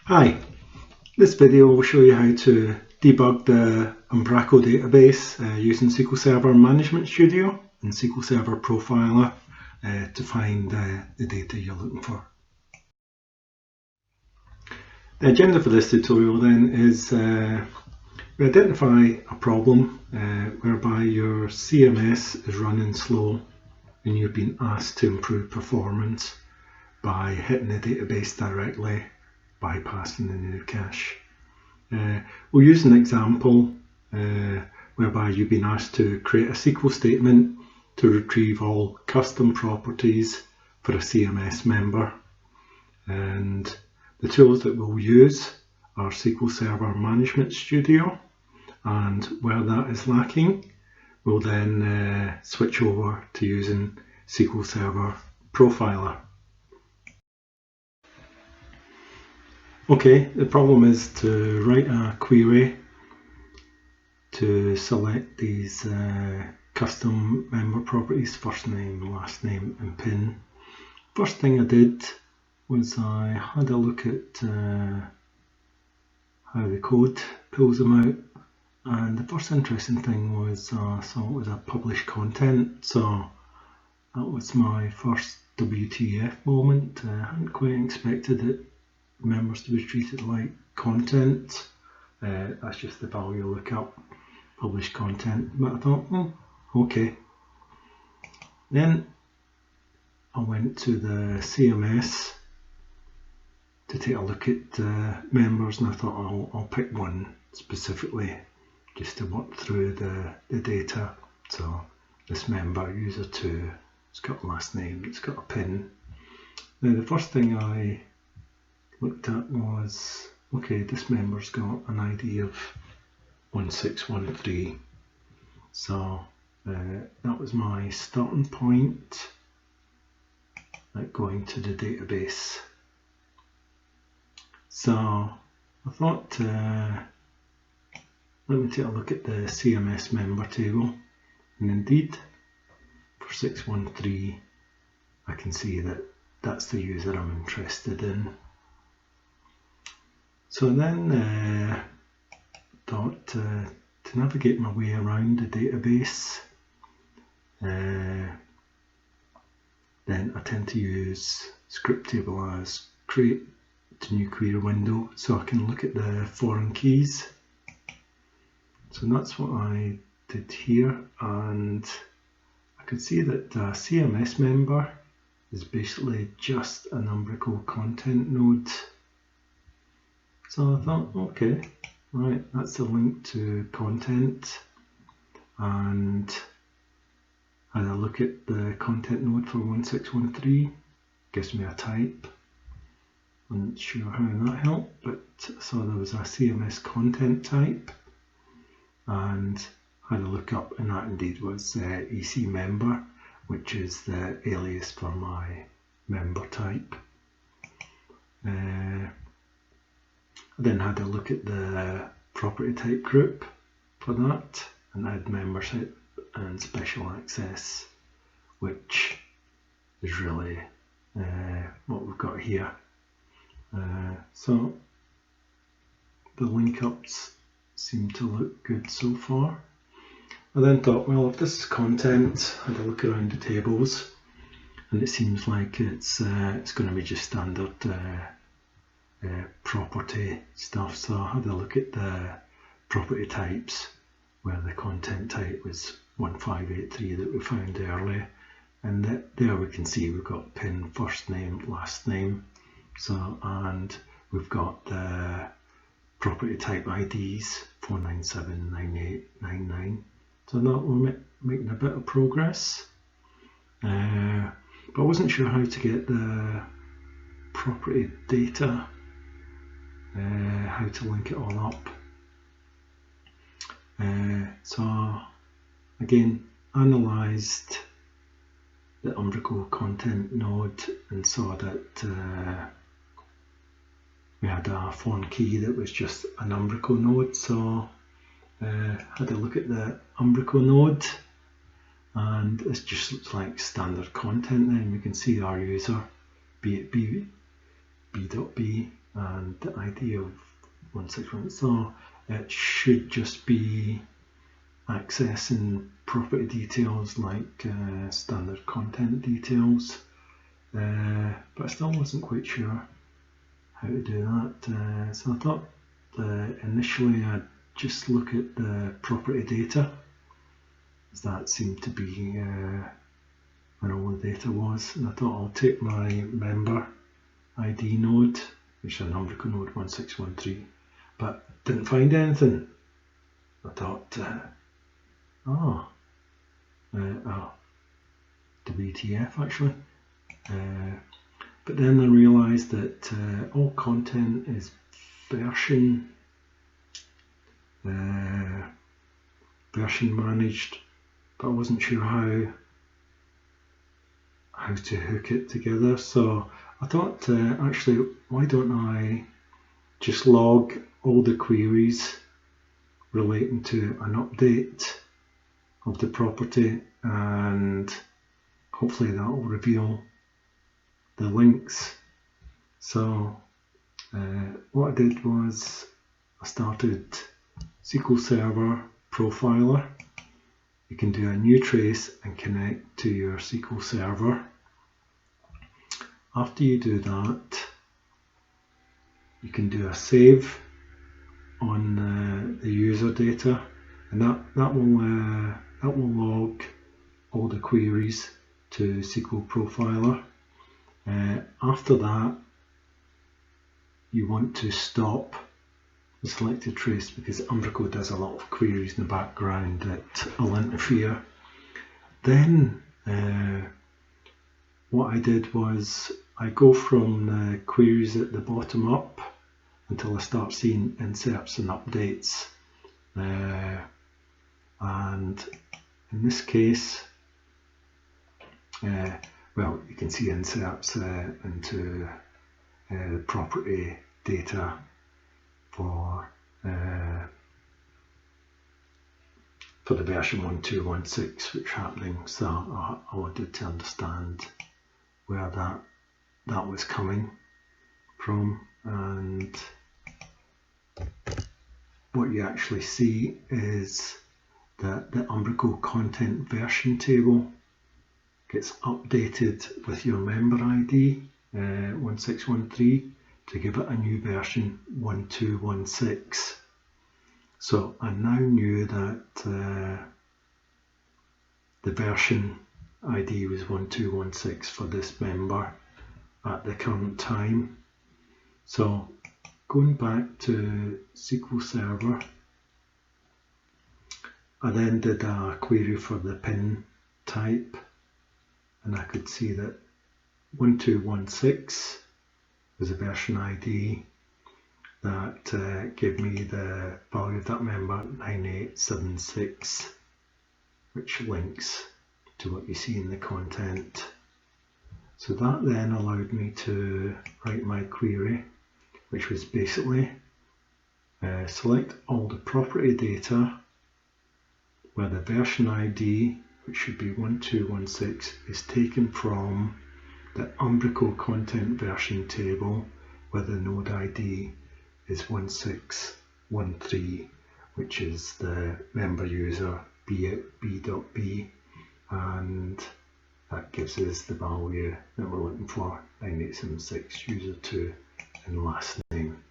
Hi, this video will show you how to debug the Umbraco database using SQL Server Management Studio and SQL Server Profiler to find the data you're looking for. The agenda for this tutorial then is we identify a problem whereby your CMS is running slow and you've been asked to improve performance by hitting the database directly, bypassing the new cache. We'll use an example whereby you've been asked to create a SQL statement to retrieve all custom properties for a CMS member, and the tools that we'll use are SQL Server Management Studio, and where that is lacking we'll then switch over to using SQL Server Profiler. Okay, the problem is to write a query to select these custom member properties, first name, last name and PIN. First thing I did was I had a look at how the code pulls them out, and the first interesting thing was I saw it was a published content, so that was my first WTF moment. I hadn't quite expected it members to be treated like content. That's just the value I look up, published content, but I thought, okay. Then I went to the CMS to take a look at members, and I thought I'll pick one specifically just to work through the data. So this member, user 2, it's got a last name, it's got a PIN. Now the first thing I looked at was, okay, this member's got an ID of 1613, so that was my starting point at going to the database. So I thought, let me take a look at the CMS member table, and indeed for 613 I can see that that's the user I'm interested in. So then thought to navigate my way around the database, then I tend to use script table as create to new query window so I can look at the foreign keys. So that's what I did here, and I could see that a CMS member is basically just an Umbraco content node. So I thought, okay, right, that's a link to content, and had a look at the content node for 1613, gives me a type. Wasn't sure how that helped, but I saw there was a CMS content type, and had a look up, and that indeed was EC member, which is the alias for my member type. I then had a look at the property type group for that, and add membership and special access, which is really what we've got here. So the link ups seem to look good so far. I then thought, well, if this is content, I had a look around the tables, and it seems like it's going to be just standard property stuff. So I had a look at the property types, where the content type was 1583 that we found earlier, and there we can see we've got PIN, first name, last name. So, and we've got the property type IDs 4979899. So that we're making a bit of progress, but I wasn't sure how to get the property data, how to link it all up. So again, analysed the Umbraco content node and saw that we had a foreign key that was just an Umbraco node. So had a look at the Umbraco node, and this just looks like standard content. Then we can see our user, be it b.b, and the ID of 161. So it should just be accessing property details like standard content details, but I still wasn't quite sure how to do that. So I thought initially I'd just look at the property data, as that seemed to be where all the data was, and I thought I'll take my member ID node, which is an Umbraco node 1613, but didn't find anything. I thought, WTF actually. But then I realised that all content is version managed, but I wasn't sure how to hook it together. So I thought, actually, why don't I just log all the queries relating to an update of the property, and hopefully that will reveal the links. So what I did was I started SQL Server Profiler. You can do a new trace and connect to your SQL Server. After you do that, you can do a save on the user data, and that will log all the queries to SQL Profiler. After that, you want to stop the selected trace, because Umbraco does a lot of queries in the background that will interfere. Then what I did was I go from the queries at the bottom up until I start seeing inserts and updates, and in this case, well, you can see inserts into the property data for the version 1216 which is happening. So I wanted to understand where that was coming from, and what you actually see is that the Umbraco content version table gets updated with your member ID 1613 to give it a new version 1216. So I now knew that the version ID was 1216 for this member at the current time. So going back to SQL Server, I then did a query for the pin type, and I could see that 1216 was a version ID that gave me the value of that member 9876, which links to what you see in the content. So that then allowed me to write my query, which was basically select all the property data where the version ID, which should be 1216, is taken from the Umbraco content version table where the node ID is 1613, which is the member user b.b, and that gives us the value that we're looking for, 9876 user 2 and last name.